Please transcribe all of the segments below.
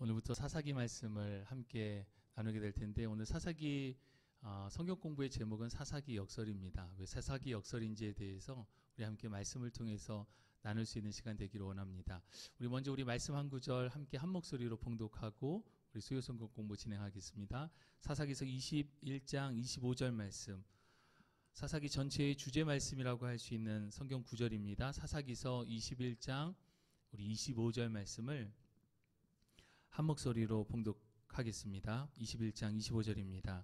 오늘부터 사사기 말씀을 함께 나누게 될 텐데, 오늘 사사기 성경 공부의 제목은 사사기 역설입니다. 왜 사사기 역설인지에 대해서 우리 함께 말씀을 통해서 나눌 수 있는 시간 되기를 원합니다. 우리 먼저 우리 말씀 한 구절 함께 한 목소리로 봉독하고 우리 수요 성경 공부 진행하겠습니다. 사사기서 21장 25절 말씀, 사사기 전체의 주제 말씀이라고 할 수 있는 성경 구절입니다. 사사기서 21장 우리 25절 말씀을 한 목소리로 봉독하겠습니다. 21장 25절입니다.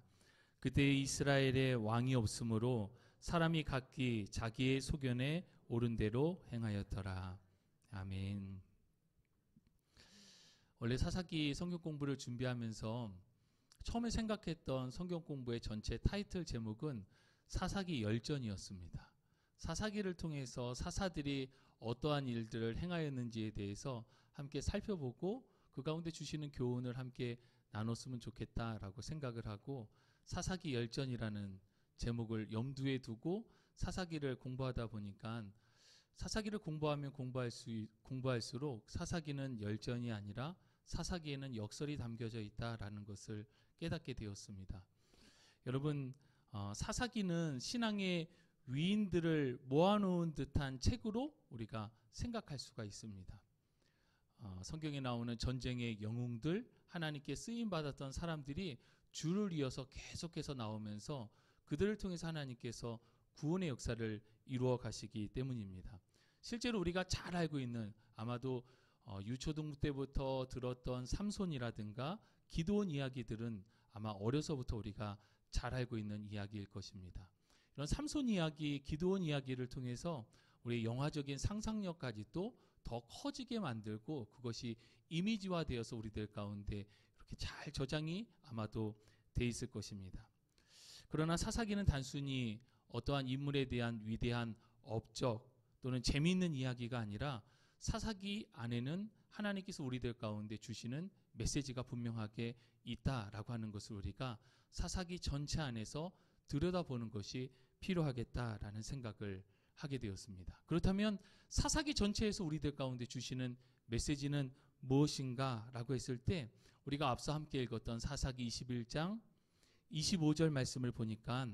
그때 이스라엘에 왕이 없으므로 사람이 각기 자기의 소견에 옳은 대로 행하였더라. 아멘. 원래 사사기 성경 공부를 준비하면서 처음에 생각했던 성경 공부의 전체 타이틀 제목은 사사기 열전이었습니다. 사사기를 통해서 사사들이 어떠한 일들을 행하였는지에 대해서 함께 살펴보고 그 가운데 주시는 교훈을 함께 나눴으면 좋겠다라고 생각을 하고 사사기 열전이라는 제목을 염두에 두고 사사기를 공부하다 보니까 사사기를 공부하면 공부할수록 사사기는 열전이 아니라 사사기에는 역설이 담겨져 있다라는 것을 깨닫게 되었습니다. 여러분, 사사기는 신앙의 위인들을 모아놓은 듯한 책으로 우리가 생각할 수가 있습니다. 성경에 나오는 전쟁의 영웅들, 하나님께 쓰임받았던 사람들이 줄을 이어서 계속해서 나오면서 그들을 통해서 하나님께서 구원의 역사를 이루어 가시기 때문입니다. 실제로 우리가 잘 알고 있는, 아마도 유초등 때부터 들었던 삼손이라든가 기드온 이야기들은 아마 어려서부터 우리가 잘 알고 있는 이야기일 것입니다. 이런 삼손 이야기, 기드온 이야기를 통해서 우리의 영화적인 상상력까지도 더 커지게 만들고 그것이 이미지화되어서 우리들 가운데 이렇게 잘 저장이 아마도 돼 있을 것입니다. 그러나 사사기는 단순히 어떠한 인물에 대한 위대한 업적 또는 재미있는 이야기가 아니라 사사기 안에는 하나님께서 우리들 가운데 주시는 메시지가 분명하게 있다라고 하는 것을 우리가 사사기 전체 안에서 들여다보는 것이 필요하겠다라는 생각을 하게 되었습니다. 그렇다면 사사기 전체에서 우리들 가운데 주시는 메시지는 무엇인가 라고 했을 때 우리가 앞서 함께 읽었던 사사기 21장 25절 말씀을 보니까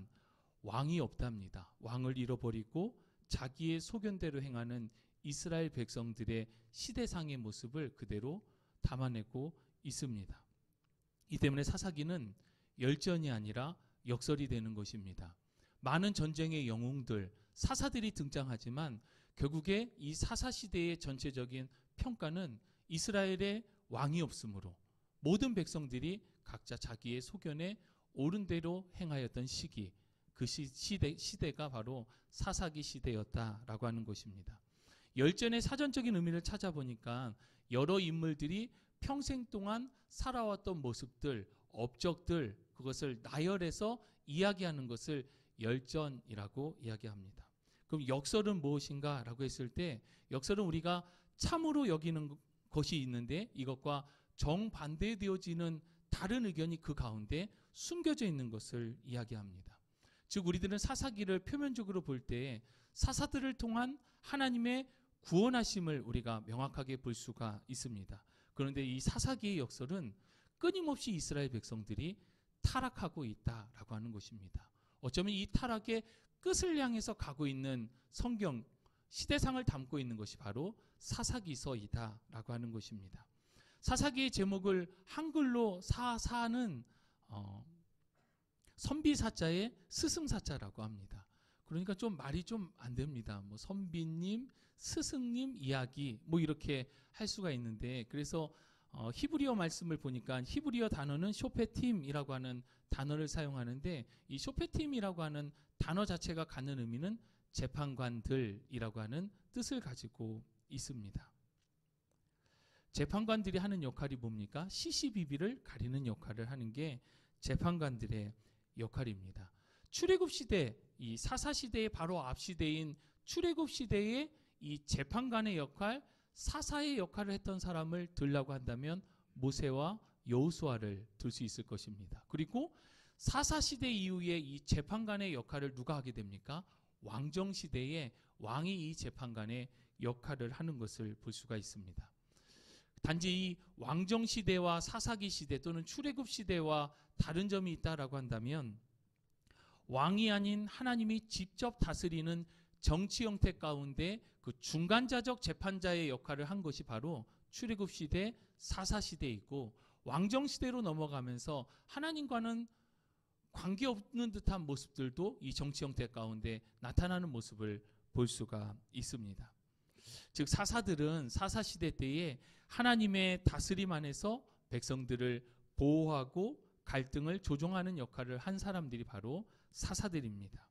왕이 없답니다. 왕을 잃어버리고 자기의 소견대로 행하는 이스라엘 백성들의 시대상의 모습을 그대로 담아내고 있습니다. 이 때문에 사사기는 열전이 아니라 역설이 되는 것입니다. 많은 전쟁의 영웅들, 사사들이 등장하지만 결국에 이 사사시대의 전체적인 평가는 이스라엘의 왕이 없으므로 모든 백성들이 각자 자기의 소견에 옳은 대로 행하였던 시기, 그 시대가 바로 사사기 시대였다라고 하는 것입니다. 열전의 사전적인 의미를 찾아보니까 여러 인물들이 평생 동안 살아왔던 모습들, 업적들, 그것을 나열해서 이야기하는 것을 열전이라고 이야기합니다. 그럼 역설은 무엇인가 라고 했을 때 역설은 우리가 참으로 여기는 것이 있는데 이것과 정반대되어지는 다른 의견이 그 가운데 숨겨져 있는 것을 이야기합니다. 즉 우리들은 사사기를 표면적으로 볼 때 사사들을 통한 하나님의 구원하심을 우리가 명확하게 볼 수가 있습니다. 그런데 이 사사기의 역설은 끊임없이 이스라엘 백성들이 타락하고 있다라고 하는 것입니다. 어쩌면 이 타락의 끝을 향해서 가고 있는 성경 시대상을 담고 있는 것이 바로 사사기서이다라고 하는 것입니다. 사사기의 제목을 한글로 사사는 선비사자의 스승사자라고 합니다. 그러니까 좀 말이 좀 안 됩니다. 뭐 선비님, 스승님 이야기 뭐 이렇게 할 수가 있는데 그래서 히브리어 말씀을 보니까 히브리어 단어는 쇼페팀이라고 하는 단어를 사용하는데 이 쇼페팀이라고 하는 단어 자체가 갖는 의미는 재판관들이라고 하는 뜻을 가지고 있습니다. 재판관들이 하는 역할이 뭡니까? 시시비비를 가리는 역할을 하는 게 재판관들의 역할입니다. 출애굽 시대, 이 사사 시대의 바로 앞 시대인 출애굽 시대의 이 재판관의 역할, 사사의 역할을 했던 사람을 들라고 한다면 모세와 여호수아를 들 수 있을 것입니다. 그리고 사사 시대 이후에 이 재판관의 역할을 누가 하게 됩니까? 왕정 시대에 왕이 이 재판관의 역할을 하는 것을 볼 수가 있습니다. 단지 이 왕정 시대와 사사기 시대 또는 출애굽 시대와 다른 점이 있다라고 한다면, 왕이 아닌 하나님이 직접 다스리는 정치 형태 가운데 그 중간자적 재판자의 역할을 한 것이 바로 출애굽 시대, 사사 시대이고, 왕정 시대로 넘어가면서 하나님과는 관계없는 듯한 모습들도 이 정치 형태 가운데 나타나는 모습을 볼 수가 있습니다. 즉 사사들은 사사 시대 때에 하나님의 다스림 안에서 백성들을 보호하고 갈등을 조정하는 역할을 한 사람들이 바로 사사들입니다.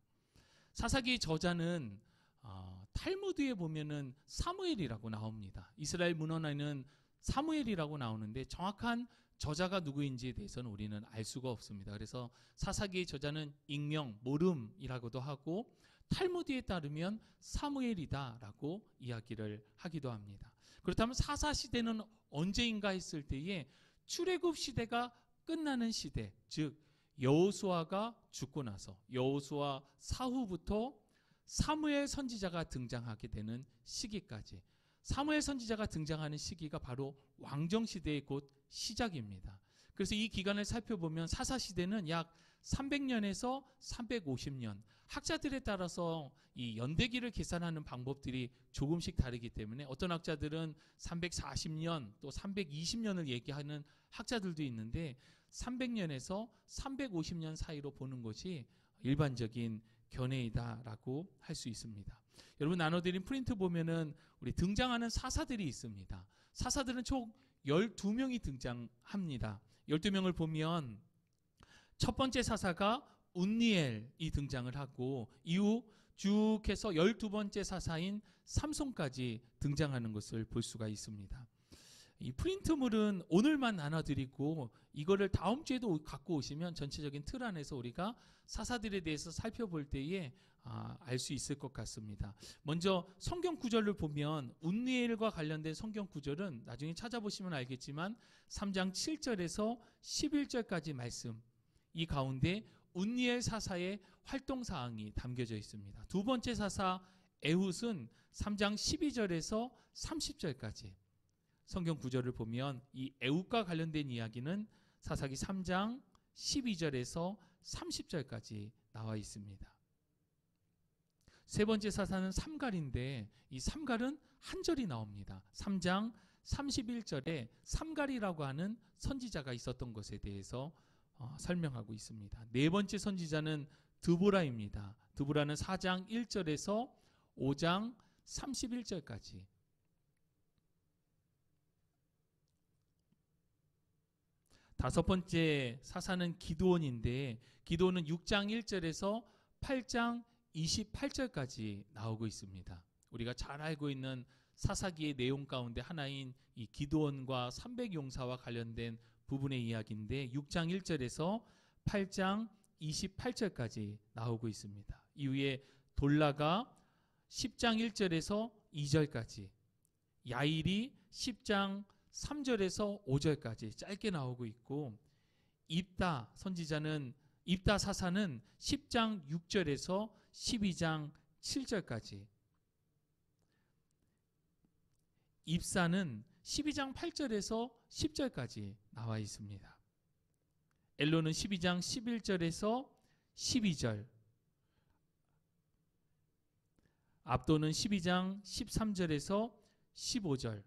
사사기 저자는 탈무드에 보면은 사무엘이라고 나옵니다. 이스라엘 문헌에는 사무엘이라고 나오는데 정확한 저자가 누구인지에 대해서는 우리는 알 수가 없습니다. 그래서 사사기의 저자는 익명, 모름이라고도 하고, 탈무드에 따르면 사무엘이다라고 이야기를 하기도 합니다. 그렇다면 사사 시대는 언제인가 했을 때에 출애굽 시대가 끝나는 시대, 즉 여호수아가 죽고 나서 여호수아 사후부터 사무엘 선지자가 등장하게 되는 시기까지, 사무엘 선지자가 등장하는 시기가 바로 왕정 시대의 곧 시작입니다. 그래서 이 기간을 살펴보면 사사 시대는 약 300년에서 350년, 학자들에 따라서 이 연대기를 계산하는 방법들이 조금씩 다르기 때문에 어떤 학자들은 340년 또 320년을 얘기하는 학자들도 있는데, 300년에서 350년 사이로 보는 것이 일반적인 견해이다라고 할 수 있습니다. 여러분 나눠드린 프린트 보면은 우리 등장하는 사사들이 있습니다. 사사들은 총 12명이 등장합니다. 12명을 보면 첫 번째 사사가 운니엘이 등장을 하고, 이후 쭉 해서 12번째 사사인 삼손까지 등장하는 것을 볼 수가 있습니다. 이 프린트물은 오늘만 나눠드리고, 이거를 다음 주에도 갖고 오시면 전체적인 틀 안에서 우리가 사사들에 대해서 살펴볼 때에 알 수 있을 것 같습니다. 먼저 성경 구절을 보면 운니엘과 관련된 성경 구절은 나중에 찾아보시면 알겠지만 3장 7절에서 11절까지 말씀, 이 가운데 운니엘 사사의 활동사항이 담겨져 있습니다. 두 번째 사사 에훗은 3장 12절에서 30절까지 성경 구절을 보면 이 에훗과 관련된 이야기는 사사기 3장 12절에서 30절까지 나와 있습니다. 세 번째 사사는 삼갈인데, 이 삼갈은 한 절이 나옵니다. 3장 31절에 삼갈이라고 하는 선지자가 있었던 것에 대해서 설명하고 있습니다. 네 번째 선지자는 드보라입니다. 드보라는 4장 1절에서 5장 31절까지. 다섯 번째 사사는 기드온인데, 기드온은 6장 1절에서 8장 28절까지 나오고 있습니다. 우리가 잘 알고 있는 사사기의 내용 가운데 하나인 이 기드온과 300용사와 관련된 부분의 이야기인데, 6장 1절에서 8장 28절까지 나오고 있습니다. 이후에 돌라가 10장 1절에서 2절까지, 야일이 10장 3절에서 5절까지 짧게 나오고 있고, 입다 선지자는, 입다 사사는 10장 6절에서 12장 7절까지, 입사는 12장 8절에서 10절까지 나와 있습니다. 엘로는 12장 11절에서 12절, 압도는 12장 13절에서 15절,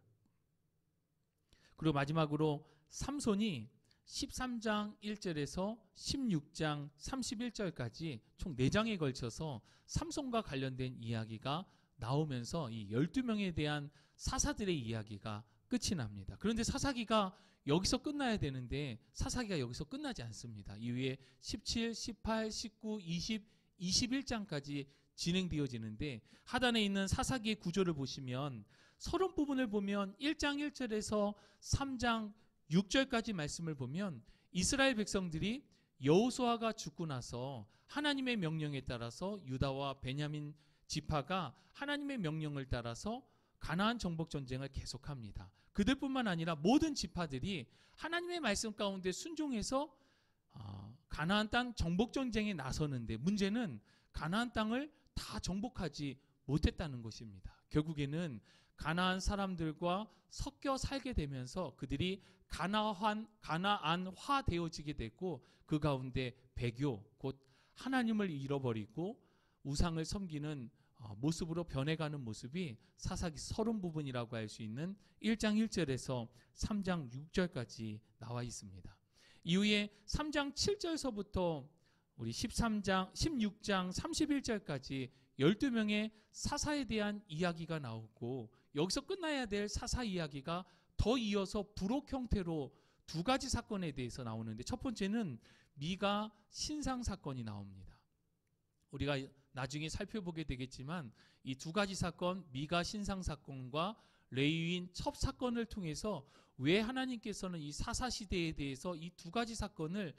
그리고 마지막으로 삼손이 13장 1절에서 16장 31절까지 총 4장에 걸쳐서 삼손과 관련된 이야기가 나오면서 이 12명에 대한 사사들의 이야기가 끝이 납니다. 그런데 사사기가 여기서 끝나야 되는데 사사기가 여기서 끝나지 않습니다. 이후에 17, 18, 19, 20, 21장까지 진행되어지는데, 하단에 있는 사사기의 구조를 보시면 서론 부분을 보면 1장 1절에서 3장 6절까지 말씀을 보면 이스라엘 백성들이 여호수아가 죽고 나서 하나님의 명령에 따라서 유다와 베냐민 지파가 하나님의 명령을 따라서 가나안 정복 전쟁을 계속합니다. 그들뿐만 아니라 모든 지파들이 하나님의 말씀 가운데 순종해서 가나안 땅 정복 전쟁에 나서는데, 문제는 가나안 땅을 다 정복하지 못했다는 것입니다. 결국에는 가나안 사람들과 섞여 살게 되면서 그들이 가나안화 되어지게 됐고, 그 가운데 배교, 곧 하나님을 잃어버리고 우상을 섬기는 모습으로 변해가는 모습이 사사기 30부분이라고 할 수 있는 1장 1절에서 3장 6절까지 나와 있습니다. 이후에 3장 7절서부터 우리 16장 31절까지 12명의 사사에 대한 이야기가 나오고, 여기서 끝나야 될 사사 이야기가 더 이어서 부록 형태로 두 가지 사건에 대해서 나오는데, 첫 번째는 미가 신상 사건이 나옵니다. 우리가 나중에 살펴보게 되겠지만 이 두 가지 사건, 미가 신상 사건과 레위인 첩 사건을 통해서 왜 하나님께서는 이 사사 시대에 대해서 이 두 가지 사건을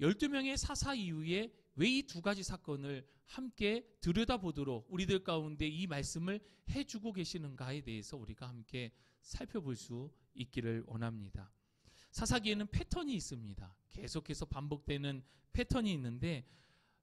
12명의 사사 이후에 왜 이 두 가지 사건을 함께 들여다보도록 우리들 가운데 이 말씀을 해주고 계시는가에 대해서 우리가 함께 살펴볼 수 있기를 원합니다. 사사기에는 패턴이 있습니다. 계속해서 반복되는 패턴이 있는데,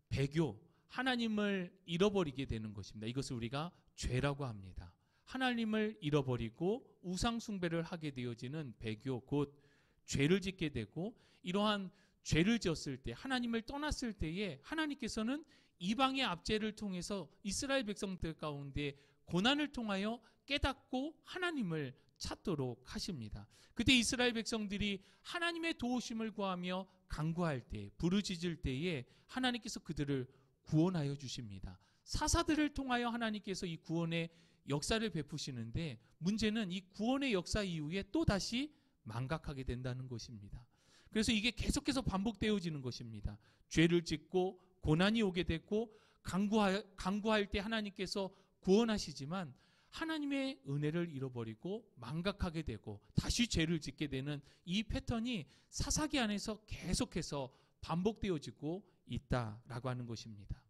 배교, 하나님을 잃어버리게 되는 것입니다. 이것을 우리가 죄라고 합니다. 하나님을 잃어버리고 우상 숭배를 하게 되어지는 배교, 곧 죄를 짓게 되고, 이러한 죄를 지었을 때, 하나님을 떠났을 때에 하나님께서는 이방의 압제를 통해서 이스라엘 백성들 가운데 고난을 통하여 깨닫고 하나님을 찾도록 하십니다. 그때 이스라엘 백성들이 하나님의 도우심을 구하며 간구할 때, 부르짖을 때에 하나님께서 그들을 구원하여 주십니다. 사사들을 통하여 하나님께서 이 구원의 역사를 베푸시는데, 문제는 이 구원의 역사 이후에 또다시 망각하게 된다는 것입니다. 그래서 이게 계속해서 반복되어지는 것입니다. 죄를 짓고 고난이 오게 됐고, 간구할 때 하나님께서 구원하시지만 하나님의 은혜를 잃어버리고 망각하게 되고 다시 죄를 짓게 되는 이 패턴이 사사기 안에서 계속해서 반복되어지고 있다라고 하는 것입니다.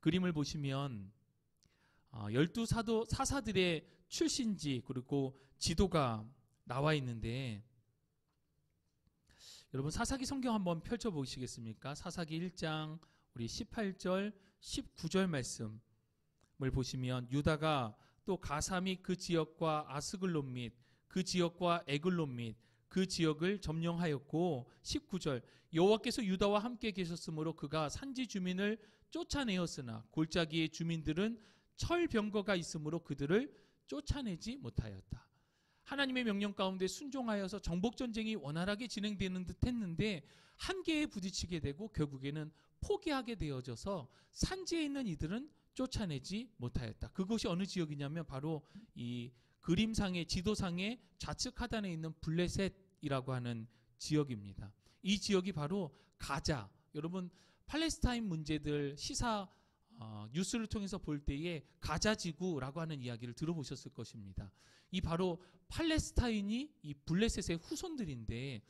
그림을 보시면 12 사사들의 출신지 그리고 지도가 나와 있는데, 여러분 사사기 성경 한번 펼쳐보시겠습니까? 사사기 1장 우리 18절 19절 말씀을 보시면, 유다가 또 가사 및 그 지역과 아스글론 및 그 지역과 에글론 및 그 지역을 점령하였고, 19절 여호와께서 유다와 함께 계셨으므로 그가 산지 주민을 쫓아내었으나 골짜기의 주민들은 철병거가 있으므로 그들을 쫓아내지 못하였다. 하나님의 명령 가운데 순종하여서 정복전쟁이 원활하게 진행되는 듯 했는데 한계에 부딪히게 되고 결국에는 포기하게 되어져서 산지에 있는 이들은 쫓아내지 못하였다. 그곳이 어느 지역이냐면 바로 이 그림상의 지도상의 좌측 하단에 있는 블레셋이라고 하는 지역입니다. 이 지역이 바로 가자, 여러분 팔레스타인 문제들 시사 뉴스를 통해서 볼 때에 가자 지구라고 하는 이야기를 들어보셨을 것입니다. 이 바로 팔레스타인이 이 블레셋의 후손들인데,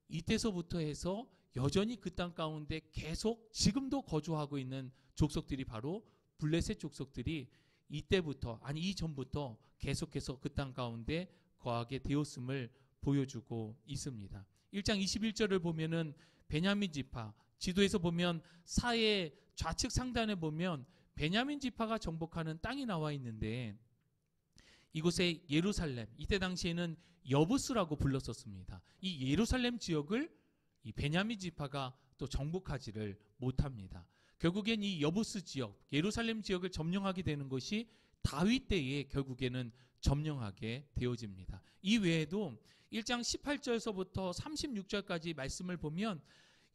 이때서부터 해서 여전히 그 땅 가운데 계속 지금도 거주하고 있는 족속들이 바로 블레셋 족속들이 이때부터, 아니 이전부터 계속해서 그 땅 가운데 거하게 되었음을 보여주고 있습니다. 1장 21절을 보면은 베냐민 지파, 지도에서 보면 사의 좌측 상단에 보면 베냐민 지파가 정복하는 땅이 나와 있는데, 이곳에 예루살렘, 이때 당시에는 여부스라고 불렀었습니다. 이 예루살렘 지역을 이 베냐민 지파가 또 정복하지를 못합니다. 결국엔 이 여부스 지역, 예루살렘 지역을 점령하게 되는 것이 다윗 때에 결국에는 점령하게 되어집니다. 이 외에도 1장 18절서부터 36절까지 말씀을 보면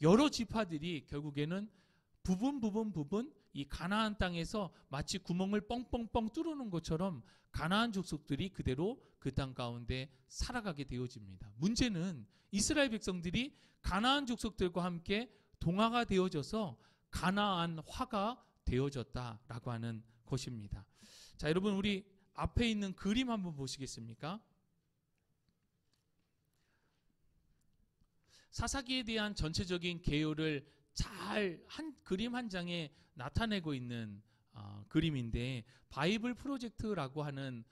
여러 지파들이 결국에는 부분 이 가나안 땅에서 마치 구멍을 뻥뻥뻥 뚫어놓은 것처럼 가나안 족속들이 그대로 그 땅 가운데 살아가게 되어집니다. 문제는 이스라엘 백성들이 가나안 족속들과 함께 동화가 되어져서 가나안화가 되어졌다라고 하는 것입니다. 자, 여러분 우리 앞에 있는 그림 한번 보시겠습니까? 사사기에 대한 전체적인 개요를 잘 한 그림 한 장에 나타내고 있는 그림인데, 바이블 프로젝트라고 하는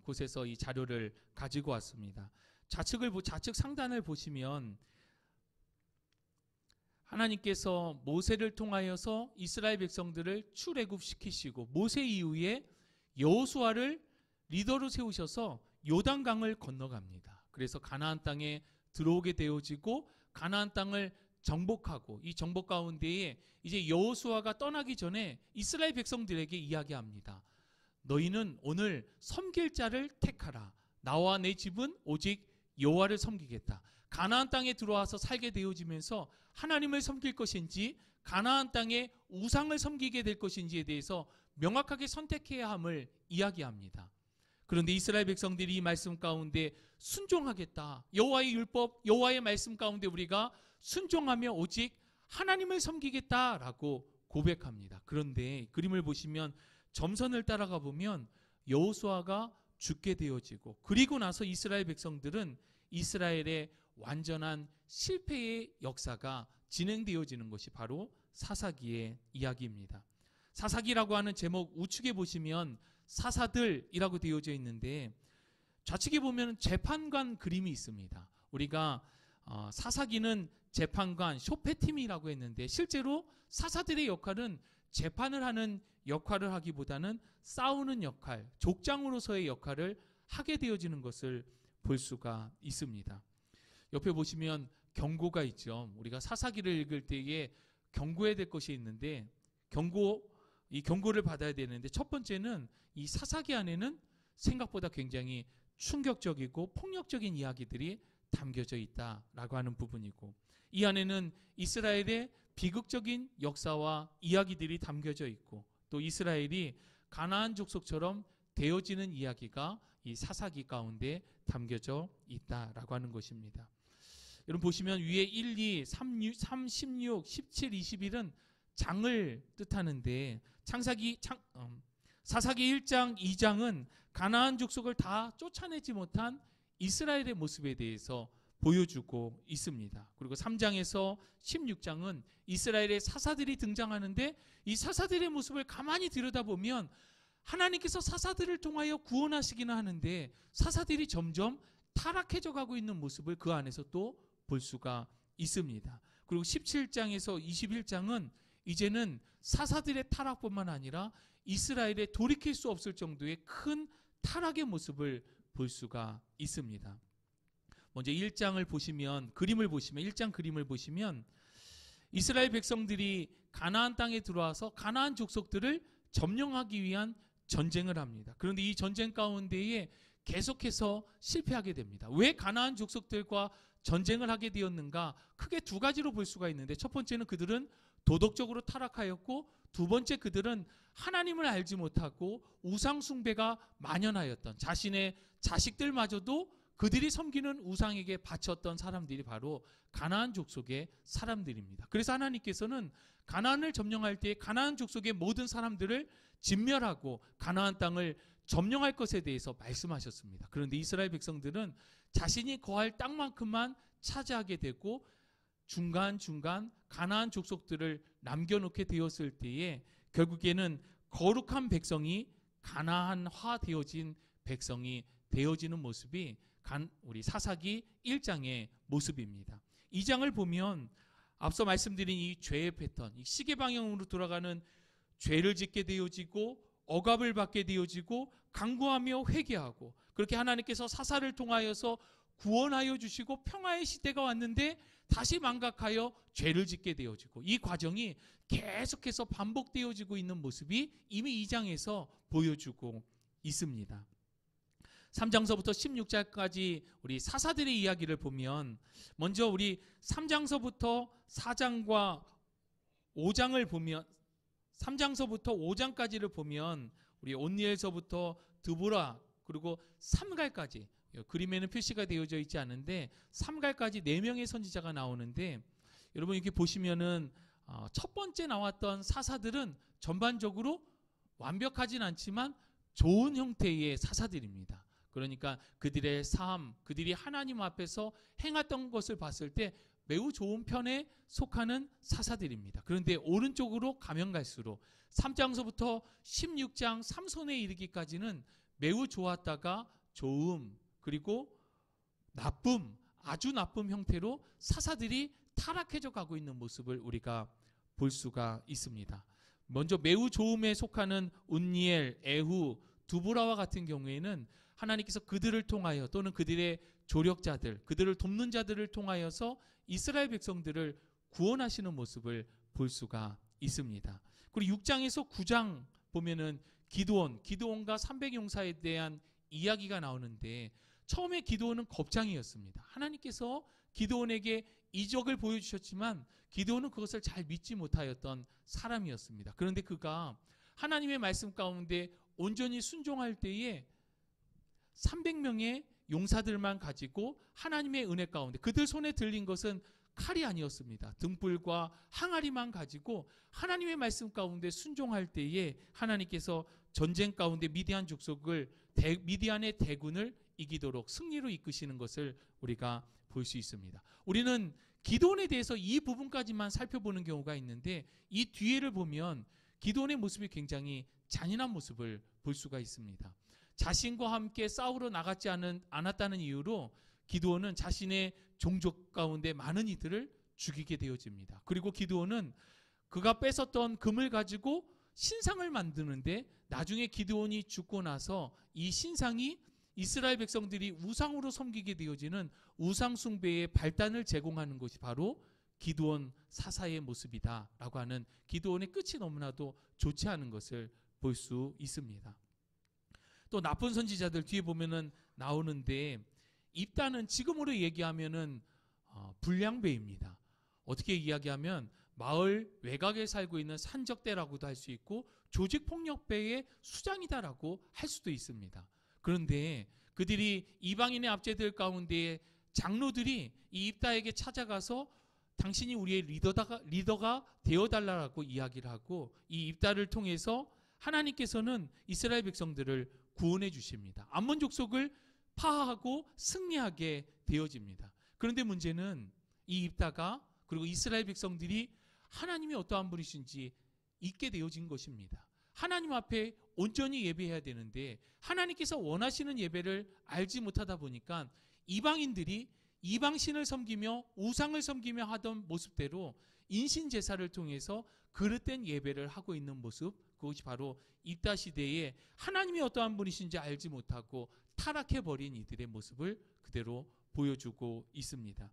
곳에서 이 자료를 가지고 왔습니다. 좌측 상단을 보시면 하나님께서 모세를 통하여서 이스라엘 백성들을 출애굽시키시고 모세 이후에 여호수아를 리더로 세우셔서 요단강을 건너갑니다. 그래서 가나안 땅에 들어오게 되어지고 가나안 땅을 정복하고, 이 정복 가운데에 이제 여호수아가 떠나기 전에 이스라엘 백성들에게 이야기합니다. 너희는 오늘 섬길 자를 택하라. 나와 내 집은 오직 여호와를 섬기겠다. 가나안 땅에 들어와서 살게 되어지면서 하나님을 섬길 것인지 가나안 땅에 우상을 섬기게 될 것인지에 대해서 명확하게 선택해야 함을 이야기합니다. 그런데 이스라엘 백성들이 이 말씀 가운데 순종하겠다. 여호와의 율법, 여호와의 말씀 가운데 우리가 순종하며 오직 하나님을 섬기겠다라고 고백합니다. 그런데 그림을 보시면 점선을 따라가 보면 여호수아가 죽게 되어지고, 그리고 나서 이스라엘 백성들은 이스라엘의 완전한 실패의 역사가 진행되어지는 것이 바로 사사기의 이야기입니다. 사사기라고 하는 제목 우측에 보시면 사사들이라고 되어져 있는데 좌측에 보면 재판관 그림이 있습니다. 우리가 사사기는 재판관 쇼페팀이라고 했는데 실제로 사사들의 역할은 재판을 하는 역할을 하기보다는 싸우는 역할, 족장으로서의 역할을 하게 되어지는 것을 볼 수가 있습니다. 옆에 보시면 경고가 있죠. 우리가 사사기를 읽을 때에 경고해야 될 것이 있는데 이 경고를 받아야 되는데 첫 번째는 이 사사기 안에는 생각보다 굉장히 충격적이고 폭력적인 이야기들이 담겨져 있다라고 하는 부분이고, 이 안에는 이스라엘의 비극적인 역사와 이야기들이 담겨져 있고, 또 이스라엘이 가나안 족속처럼 되어지는 이야기가 이 사사기 가운데 담겨져 있다라고 하는 것입니다. 여러분 보시면 위에 1, 2, 3, 16, 17, 21은 장을 뜻하는데 사사기 1장, 2장은 가나안 족속을 다 쫓아내지 못한 이스라엘의 모습에 대해서 보여주고 있습니다. 그리고 3장에서 16장은 이스라엘의 사사들이 등장하는데 이 사사들의 모습을 가만히 들여다보면 하나님께서 사사들을 통하여 구원하시기는 하는데 사사들이 점점 타락해져 가고 있는 모습을 그 안에서 또 볼 수가 있습니다. 그리고 17장에서 21장은 이제는 사사들의 타락뿐만 아니라 이스라엘에 돌이킬 수 없을 정도의 큰 타락의 모습을 볼 수가 있습니다. 먼저 1장을 보시면, 1장 그림을 보시면 이스라엘 백성들이 가나안 땅에 들어와서 가나안 족속들을 점령하기 위한 전쟁을 합니다. 그런데 이 전쟁 가운데에 계속해서 실패하게 됩니다. 왜 가나안 족속들과 전쟁을 하게 되었는가? 크게 두 가지로 볼 수가 있는데, 첫 번째는 그들은 도덕적으로 타락하였고, 두 번째 그들은 하나님을 알지 못하고 우상 숭배가 만연하였던, 자신의 자식들마저도 그들이 섬기는 우상에게 바쳤던 사람들이 바로 가나안 족속의 사람들입니다. 그래서 하나님께서는 가나안을 점령할 때 가나안 족속의 모든 사람들을 진멸하고 가나안 땅을 점령할 것에 대해서 말씀하셨습니다. 그런데 이스라엘 백성들은 자신이 거할 땅만큼만 차지하게 되고 중간중간 가나안 족속들을 남겨놓게 되었을 때에 결국에는 거룩한 백성이 가나안화 되어진 백성이 되어지는 모습이 우리 사사기 1장의 모습입니다. 2장을 보면 앞서 말씀드린 이 죄의 패턴, 이 시계 방향으로 돌아가는 죄를 짓게 되어지고 억압을 받게 되어지고 간구하며 회개하고, 그렇게 하나님께서 사사를 통하여서 구원하여 주시고 평화의 시대가 왔는데 다시 망각하여 죄를 짓게 되어지고, 이 과정이 계속해서 반복되어지고 있는 모습이 이미 2장에서 보여주고 있습니다. 3장서부터 16장까지 우리 사사들의 이야기를 보면, 먼저 우리 3장서부터 4장과 5장을 보면, 3장서부터 5장까지를 보면 우리 온니엘서부터 드보라, 그리고 삼갈까지, 그림에는 표시가 되어져 있지 않은데 삼갈까지 4명의 선지자가 나오는데, 여러분 이렇게 보시면은 첫 번째 나왔던 사사들은 전반적으로 완벽하진 않지만 좋은 형태의 사사들입니다. 그러니까 그들의 삶, 그들이 하나님 앞에서 행했던 것을 봤을 때 매우 좋은 편에 속하는 사사들입니다. 그런데 오른쪽으로 가면 갈수록 3장서부터 16장 삼손에 이르기까지는 매우 좋았다가 좋음, 그리고 나쁨, 아주 나쁨 형태로 사사들이 타락해져 가고 있는 모습을 우리가 볼 수가 있습니다. 먼저 매우 좋음에 속하는 운니엘, 에후, 두보라와 같은 경우에는 하나님께서 그들을 통하여 또는 그들의 조력자들, 그들을 돕는 자들을 통하여서 이스라엘 백성들을 구원하시는 모습을 볼 수가 있습니다. 그리고 6장에서 9장 보면은 기드온과 300용사에 대한 이야기가 나오는데, 처음에 기드온은 겁장이었습니다. 하나님께서 기드온에게 이적을 보여주셨지만 기드온은 그것을 잘 믿지 못하였던 사람이었습니다. 그런데 그가 하나님의 말씀 가운데 온전히 순종할 때에 300명의 용사들만 가지고 하나님의 은혜 가운데, 그들 손에 들린 것은 칼이 아니었습니다. 등불과 항아리만 가지고 하나님의 말씀 가운데 순종할 때에 하나님께서 전쟁 가운데 미디안의 대군을 이기도록 승리로 이끄시는 것을 우리가 볼 수 있습니다. 우리는 기드온에 대해서 이 부분까지만 살펴보는 경우가 있는데, 이 뒤에를 보면 기드온의 모습이 굉장히 잔인한 모습을 볼 수가 있습니다. 자신과 함께 싸우러 나가지 않았다는 이유로 기드온은 자신의 종족 가운데 많은 이들을 죽이게 되어집니다. 그리고 기드온은 그가 뺏었던 금을 가지고 신상을 만드는데, 나중에 기드온이 죽고 나서 이 신상이 이스라엘 백성들이 우상으로 섬기게 되어지는 우상 숭배의 발단을 제공하는 것이 바로 기드온 사사의 모습이다라고 하는, 기드온의 끝이 너무나도 좋지 않은 것을 볼 수 있습니다. 또 나쁜 선지자들 뒤에 보면은 나오는데, 입다는 지금으로 얘기하면은 불량배입니다. 어떻게 이야기하면 마을 외곽에 살고 있는 산적대라고도 할 수 있고 조직폭력배의 수장이다라고 할 수도 있습니다. 그런데 그들이 이방인의 압제들 가운데 장로들이 이 입다에게 찾아가서 당신이 우리의 리더가 되어달라고 이야기를 하고, 이 입다를 통해서 하나님께서는 이스라엘 백성들을 구원해 주십니다. 암몬 족속을 파하고 승리하게 되어집니다. 그런데 문제는 이 입다가, 그리고 이스라엘 백성들이 하나님이 어떠한 분이신지 잊게 되어진 것입니다. 하나님 앞에 온전히 예배해야 되는데 하나님께서 원하시는 예배를 알지 못하다 보니까 이방인들이 이방신을 섬기며 우상을 섬기며 하던 모습대로 인신제사를 통해서 그릇된 예배를 하고 있는 모습, 그것이 바로 입다 시대에 하나님이 어떠한 분이신지 알지 못하고 타락해버린 이들의 모습을 그대로 보여주고 있습니다.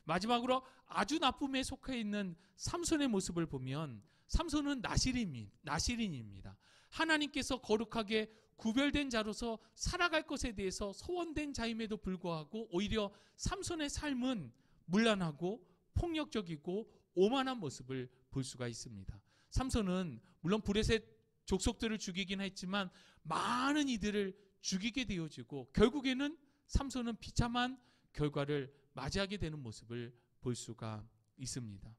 마지막으로 아주 나쁨에 속해 있는 삼손의 모습을 보면, 삼손은 나시린입니다. 하나님께서 거룩하게 구별된 자로서 살아갈 것에 대해서 소원된 자임에도 불구하고 오히려 삼손의 삶은 문란하고 폭력적이고 오만한 모습을 볼 수가 있습니다. 삼손은 물론 브레셋 족속들을 죽이긴 했지만 많은 이들을 죽이게 되어지고, 결국에는 삼손은 비참한 결과를 맞이하게 되는 모습을 볼 수가 있습니다.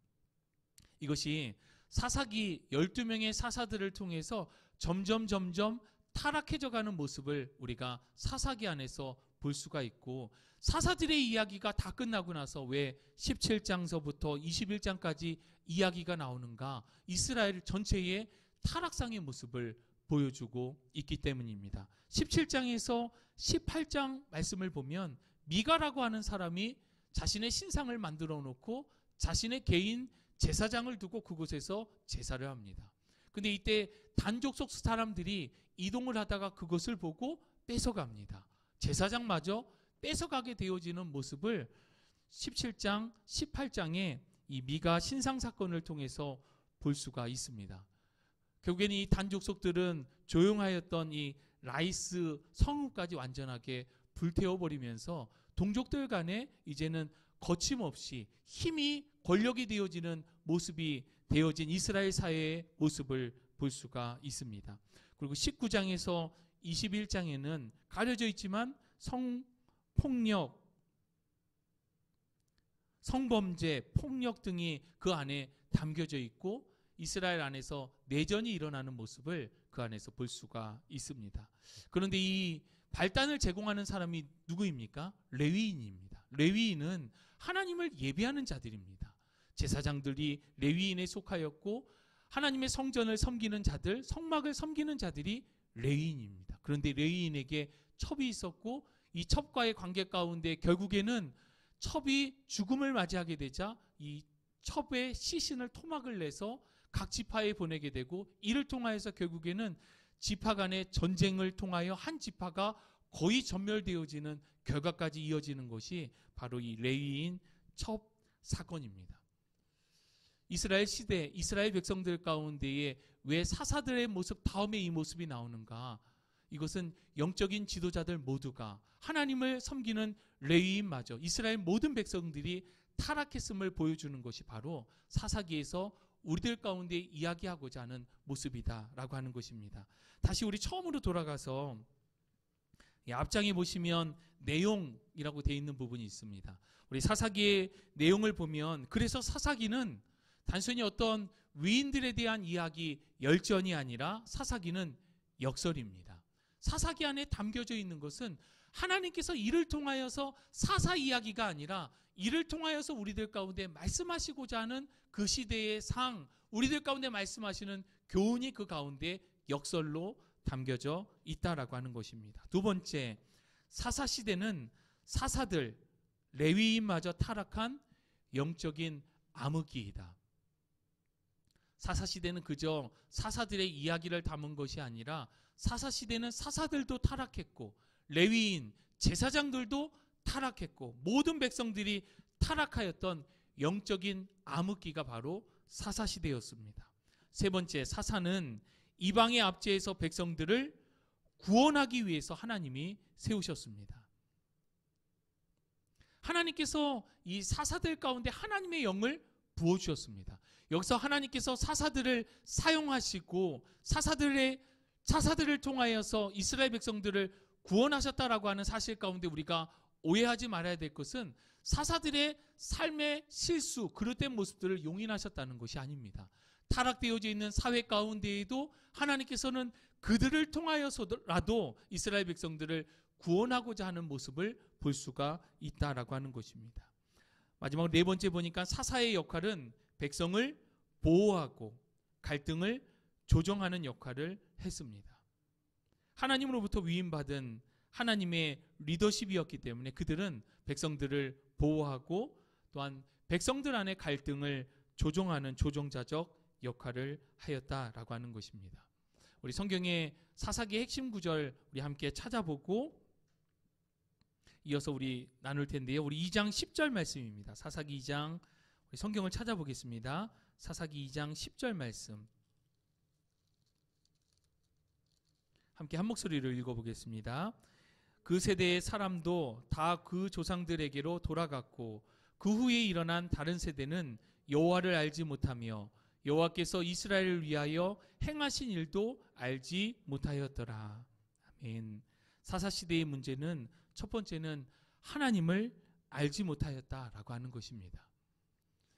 이것이 사사기 12명의 사사들을 통해서 점점 타락해져 가는 모습을 우리가 사사기 안에서 볼 수가 있고, 사사들의 이야기가 다 끝나고 나서 왜 17장서부터 21장까지 이야기가 나오는가? 이스라엘 전체의 타락상의 모습을 보여주고 있기 때문입니다. 17장에서 18장 말씀을 보면 미가라고 하는 사람이 자신의 신상을 만들어 놓고 자신의 개인 제사장을 두고 그곳에서 제사를 합니다. 근데 이때 단족속 사람들이 이동을 하다가 그것을 보고 뺏어갑니다. 제사장마저 뺏어가게 되어지는 모습을 17장, 18장에 이 미가 신상 사건을 통해서 볼 수가 있습니다. 결국에는 이 단족속들은 조용하였던 이 라이스 성읍까지 완전하게 불태워버리면서 동족들 간에 이제는 거침없이 힘이 권력이 되어지는 모습이 되어진 이스라엘 사회의 모습을 볼 수가 있습니다. 그리고 19장에서 21장에는 가려져 있지만 성폭력, 성범죄, 폭력 등이 그 안에 담겨져 있고 이스라엘 안에서 내전이 일어나는 모습을 그 안에서 볼 수가 있습니다. 그런데 이 발단을 제공하는 사람이 누구입니까? 레위인입니다. 레위인은 하나님을 예배하는 자들입니다. 제사장들이 레위인에 속하였고 하나님의 성전을 섬기는 자들, 성막을 섬기는 자들이 레위인입니다. 그런데 레위인에게 첩이 있었고 이 첩과의 관계 가운데 결국에는 첩이 죽음을 맞이하게 되자 이 첩의 시신을 토막을 내서 각 지파에 보내게 되고, 이를 통하여서 결국에는 지파 간의 전쟁을 통하여 한 지파가 거의 전멸되어지는 결과까지 이어지는 것이 바로 이 레위인 첩 사건입니다. 이스라엘 시대, 이스라엘 백성들 가운데에 왜 사사들의 모습 다음에 이 모습이 나오는가? 이것은 영적인 지도자들 모두가 하나님을 섬기는 레위인마저 이스라엘 모든 백성들이 타락했음을 보여주는 것이 바로 사사기에서 우리들 가운데 이야기하고자 하는 모습이다라고 하는 것입니다. 다시 우리 처음으로 돌아가서 앞장에 보시면 내용이라고 되어 있는 부분이 있습니다. 우리 사사기의 내용을 보면 그래서 사사기는 단순히 어떤 위인들에 대한 이야기 열전이 아니라 사사기는 역설입니다. 사사기 안에 담겨져 있는 것은 하나님께서 이를 통하여서 사사 이야기가 아니라 이를 통하여서 우리들 가운데 말씀하시고자 하는 그 시대의 상, 우리들 가운데 말씀하시는 교훈이 그 가운데 역설로 담겨져 있다라고 하는 것입니다. 두 번째, 사사 시대는 사사들, 레위인마저 타락한 영적인 암흑기이다. 사사 시대는 그저 사사들의 이야기를 담은 것이 아니라 사사 시대는 사사들도 타락했고 레위인, 제사장들도 타락했고 모든 백성들이 타락하였던 영적인 암흑기가 바로 사사 시대였습니다. 세 번째, 사사는 이방의 압제에서 백성들을 구원하기 위해서 하나님이 세우셨습니다. 하나님께서 이 사사들 가운데 하나님의 영을 부어주셨습니다. 여기서 하나님께서 사사들을 사용하시고 사사들을 통하여서 이스라엘 백성들을 구원하셨다라고 하는 사실 가운데 우리가 오해하지 말아야 될 것은 사사들의 삶의 실수, 그릇된 모습들을 용인하셨다는 것이 아닙니다. 타락되어져 있는 사회 가운데에도 하나님께서는 그들을 통하여서라도 이스라엘 백성들을 구원하고자 하는 모습을 볼 수가 있다라고 하는 것입니다. 마지막으로 네 번째 보니까 사사의 역할은 백성을 보호하고 갈등을 조정하는 역할을 했습니다. 하나님으로부터 위임받은 하나님의 리더십이었기 때문에 그들은 백성들을 보호하고 또한 백성들 안의 갈등을 조정하는 조정자적 역할을 하였다라고 하는 것입니다. 우리 성경의 사사기의 핵심 구절 우리 함께 찾아보고 이어서 우리 나눌 텐데요. 우리 2장 10절 말씀입니다. 사사기 2장 우리 성경을 찾아보겠습니다. 사사기 2장 10절 말씀 함께 한 목소리로 읽어보겠습니다. 그 세대의 사람도 다 그 조상들에게로 돌아갔고 그 후에 일어난 다른 세대는 여호와를 알지 못하며 여호와께서 이스라엘을 위하여 행하신 일도 알지 못하였더라. 아멘. 사사시대의 문제는 첫 번째는 하나님을 알지 못하였다라고 하는 것입니다.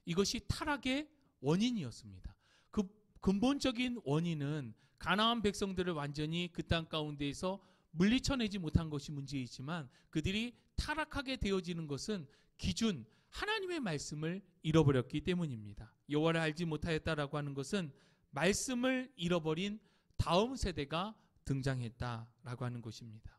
이것이 타락의 원인이었습니다. 그 근본적인 원인은 가나안 백성들을 완전히 그 땅 가운데에서 물리쳐내지 못한 것이 문제이지만 그들이 타락하게 되어지는 것은 기준 하나님의 말씀을 잃어버렸기 때문입니다. 여호와를 알지 못하였다라고 하는 것은 말씀을 잃어버린 다음 세대가 등장했다라고 하는 것입니다.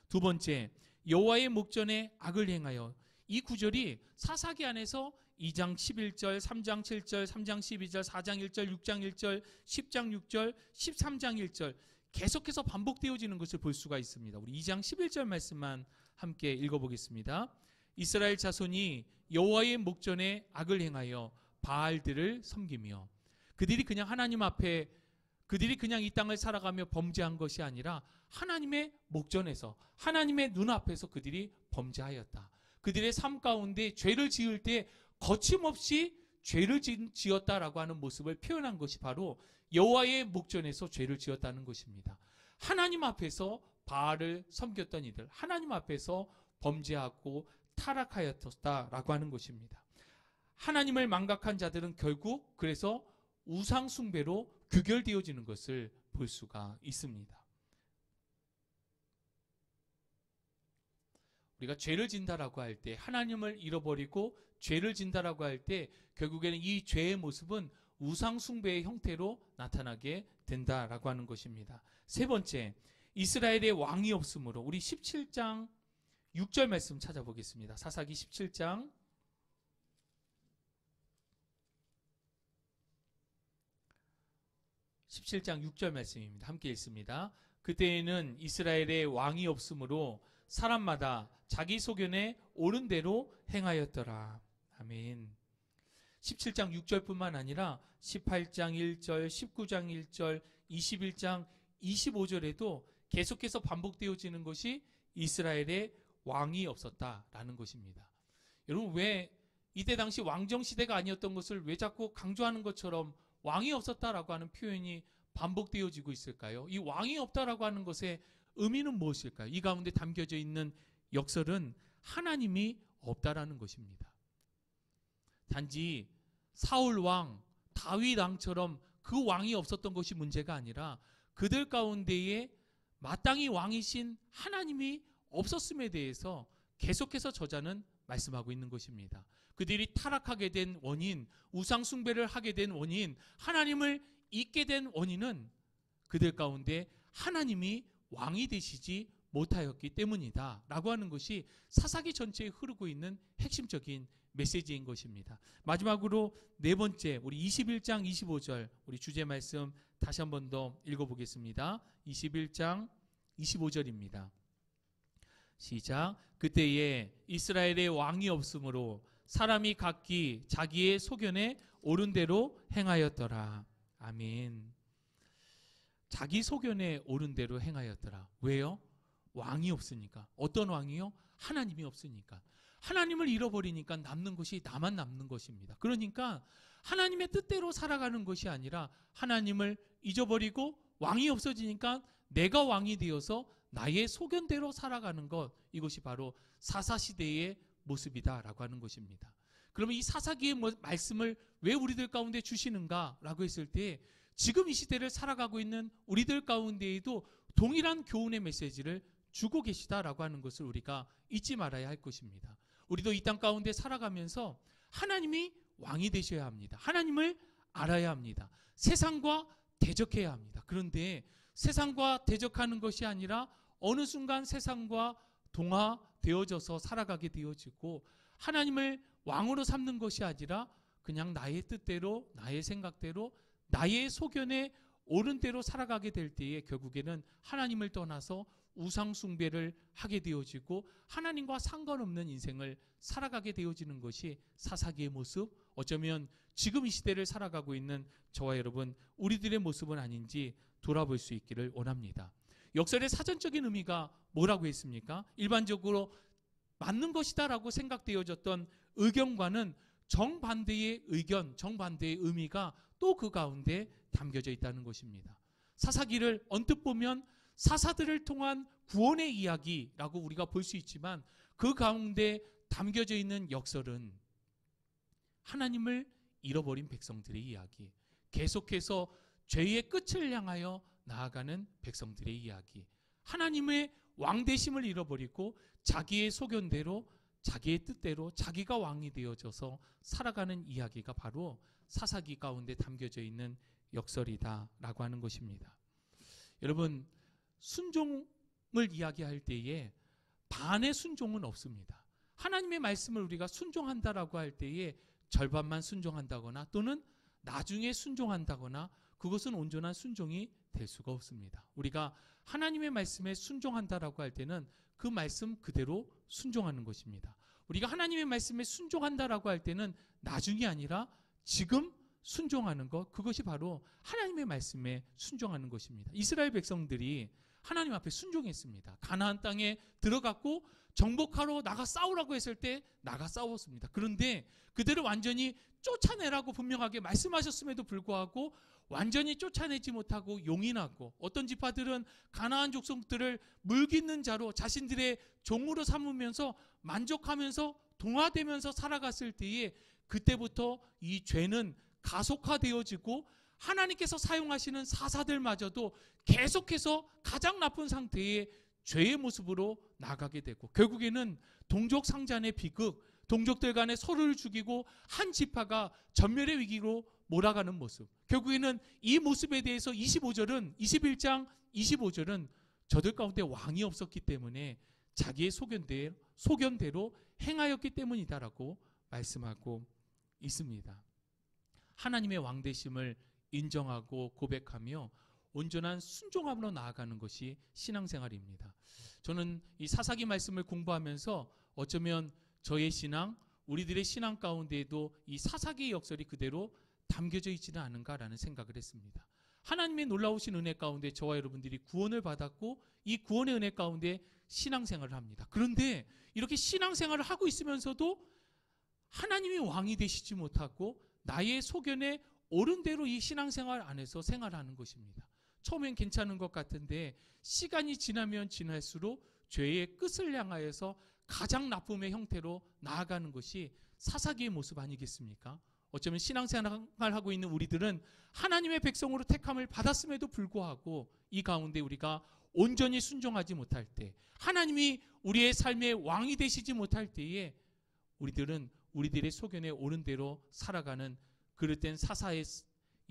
두 번째, 여호와의 목전에 악을 행하여. 이 구절이 사사기 안에서 2장 11절, 3장 7절, 3장 12절, 4장 1절, 6장 1절, 10장 6절, 13장 1절 계속해서 반복되어지는 것을 볼 수가 있습니다. 우리 2장 11절 말씀만 함께 읽어보겠습니다. 이스라엘 자손이 여호와의 목전에 악을 행하여 바알들을 섬기며. 그들이 그냥 하나님 앞에 그들이 그냥 이 땅을 살아가며 범죄한 것이 아니라 하나님의 목전에서 하나님의 눈앞에서 그들이 범죄하였다. 그들의 삶 가운데 죄를 지을 때 거침없이 죄를 지었다라고 하는 모습을 표현한 것이 바로 여호와의 목전에서 죄를 지었다는 것입니다. 하나님 앞에서 바알을 섬겼던 이들, 하나님 앞에서 범죄하고 타락하였다라고 하는 것입니다. 하나님을 망각한 자들은 결국 그래서 우상 숭배로 규결되어지는 것을 볼 수가 있습니다. 우리가 죄를 진다라고 할 때, 하나님을 잃어버리고 죄를 진다라고 할 때 결국에는 이 죄의 모습은 우상 숭배의 형태로 나타나게 된다라고 하는 것입니다. 세 번째, 이스라엘의 왕이 없으므로. 우리 17장 6절 말씀 찾아보겠습니다. 사사기 17장 17장 6절 말씀입니다. 함께 읽습니다. 그때에는 이스라엘에 왕이 없으므로 사람마다 자기 소견에 옳은 대로 행하였더라. 아멘. 17장 6절뿐만 아니라 18장 1절, 19장 1절, 21장 25절에도 계속해서 반복되어지는 것이 이스라엘에 왕이 없었다라는 것입니다. 여러분, 왜 이때 당시 왕정시대가 아니었던 것을 왜 자꾸 강조하는 것처럼 왕이 없었다라고 하는 표현이 반복되어지고 있을까요? 이 왕이 없다라고 하는 것의 의미는 무엇일까요? 이 가운데 담겨져 있는 역설은 하나님이 없다라는 것입니다. 단지 사울 왕, 다윗 왕처럼 그 왕이 없었던 것이 문제가 아니라 그들 가운데에 마땅히 왕이신 하나님이 없었음에 대해서 계속해서 저자는 말씀하고 있는 것입니다. 그들이 타락하게 된 원인, 우상 숭배를 하게 된 원인, 하나님을 잊게 된 원인은 그들 가운데 하나님이 왕이 되시지 못하였기 때문이다 라고 하는 것이 사사기 전체에 흐르고 있는 핵심적인 메시지인 것입니다. 마지막으로 네 번째, 우리 21장 25절 우리 주제 말씀 다시 한 번 더 읽어보겠습니다. 21장 25절입니다. 시작. 그때에 이스라엘의 왕이 없으므로 사람이 각기 자기의 소견에 옳은 대로 행하였더라. 아멘. 자기 소견에 옳은 대로 행하였더라. 왜요? 왕이 없으니까. 어떤 왕이요? 하나님이 없으니까. 하나님을 잃어버리니까 남는 것이 나만 남는 것입니다. 그러니까 하나님의 뜻대로 살아가는 것이 아니라 하나님을 잊어버리고 왕이 없어지니까 내가 왕이 되어서 나의 소견대로 살아가는 것, 이것이 바로 사사시대의 모습이다라고 하는 것입니다. 그러면 이 사사기의 말씀을 왜 우리들 가운데 주시는가라고 했을 때 지금 이 시대를 살아가고 있는 우리들 가운데에도 동일한 교훈의 메시지를 주고 계시다라고 하는 것을 우리가 잊지 말아야 할 것입니다. 우리도 이 땅 가운데 살아가면서 하나님이 왕이 되셔야 합니다. 하나님을 알아야 합니다. 세상과 대적해야 합니다. 그런데 세상과 대적하는 것이 아니라 어느 순간 세상과 동화되어져서 살아가게 되어지고 하나님을 왕으로 삼는 것이 아니라 그냥 나의 뜻대로, 나의 생각대로, 나의 소견에 옳은 대로 살아가게 될 때에 결국에는 하나님을 떠나서 우상 숭배를 하게 되어지고 하나님과 상관없는 인생을 살아가게 되어지는 것이 사사기의 모습, 어쩌면 지금 이 시대를 살아가고 있는 저와 여러분 우리들의 모습은 아닌지 돌아볼 수 있기를 원합니다. 역설의 사전적인 의미가 뭐라고 했습니까? 일반적으로 맞는 것이다라고 생각되어졌던 의견과는 정반대의 의견, 정반대의 의미가 또 그 가운데 담겨져 있다는 것입니다. 사사기를 언뜻 보면 사사들을 통한 구원의 이야기라고 우리가 볼 수 있지만 그 가운데 담겨져 있는 역설은 하나님을 잃어버린 백성들의 이야기, 계속해서 죄의 끝을 향하여 나아가는 백성들의 이야기, 하나님의 왕되심을 잃어버리고 자기의 소견대로, 자기의 뜻대로 자기가 왕이 되어져서 살아가는 이야기가 바로 사사기 가운데 담겨져 있는 역설이다라고 하는 것입니다. 여러분, 순종을 이야기할 때에 반의 순종은 없습니다. 하나님의 말씀을 우리가 순종한다라고 할 때에 절반만 순종한다거나 또는 나중에 순종한다거나 그것은 온전한 순종이 될 수가 없습니다. 우리가 하나님의 말씀에 순종한다라고 할 때는 그 말씀 그대로 순종하는 것입니다. 우리가 하나님의 말씀에 순종한다라고 할 때는 나중이 아니라 지금 순종하는 것, 그것이 바로 하나님의 말씀에 순종하는 것입니다. 이스라엘 백성들이 하나님 앞에 순종했습니다. 가나안 땅에 들어갔고 정복하러 나가 싸우라고 했을 때 나가 싸웠습니다. 그런데 그들을 완전히 쫓아내라고 분명하게 말씀하셨음에도 불구하고 완전히 쫓아내지 못하고 용인하고 어떤 지파들은 가나안 족속들을 물깃는 자로 자신들의 종으로 삼으면서 만족하면서 동화되면서 살아갔을 때에 그때부터 이 죄는 가속화되어지고 하나님께서 사용하시는 사사들마저도 계속해서 가장 나쁜 상태의 죄의 모습으로 나가게 되고 결국에는 동족 상잔의 비극, 동족들 간에 서로를 죽이고 한 지파가 전멸의 위기로 몰아가는 모습, 결국에는 이 모습에 대해서 21장 25절은 저들 가운데 왕이 없었기 때문에 자기의 소견대로 행하였기 때문이다라고 말씀하고 있습니다. 하나님의 왕되심을 인정하고 고백하며 온전한 순종함으로 나아가는 것이 신앙생활입니다. 저는 이 사사기 말씀을 공부하면서 어쩌면 저의 신앙, 우리들의 신앙 가운데에도 이 사사기의 역설이 그대로 담겨져 있지는 않은가라는 생각을 했습니다. 하나님의 놀라우신 은혜 가운데 저와 여러분들이 구원을 받았고 이 구원의 은혜 가운데 신앙생활을 합니다. 그런데 이렇게 신앙생활을 하고 있으면서도 하나님이 왕이 되시지 못하고 나의 소견에 옳은 대로 이 신앙생활 안에서 생활하는 것입니다. 처음엔 괜찮은 것 같은데 시간이 지나면 지날수록 죄의 끝을 향하여서 가장 나쁨의 형태로 나아가는 것이 사사기의 모습 아니겠습니까? 어쩌면 신앙생활하고 있는 우리들은 하나님의 백성으로 택함을 받았음에도 불구하고 이 가운데 우리가 온전히 순종하지 못할 때, 하나님이 우리의 삶의 왕이 되시지 못할 때에 우리들은 우리들의 소견에 옳은 대로 살아가는 그릇된 사사의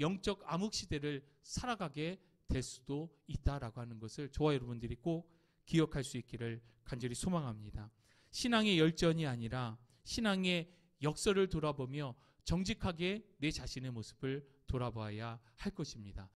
영적 암흑 시대를 살아가게 될 수도 있다라고 하는 것을 저와 여러분들이 꼭 기억할 수 있기를 간절히 소망합니다. 신앙의 열전이 아니라 신앙의 역설을 돌아보며 정직하게 내 자신의 모습을 돌아봐야 할 것입니다.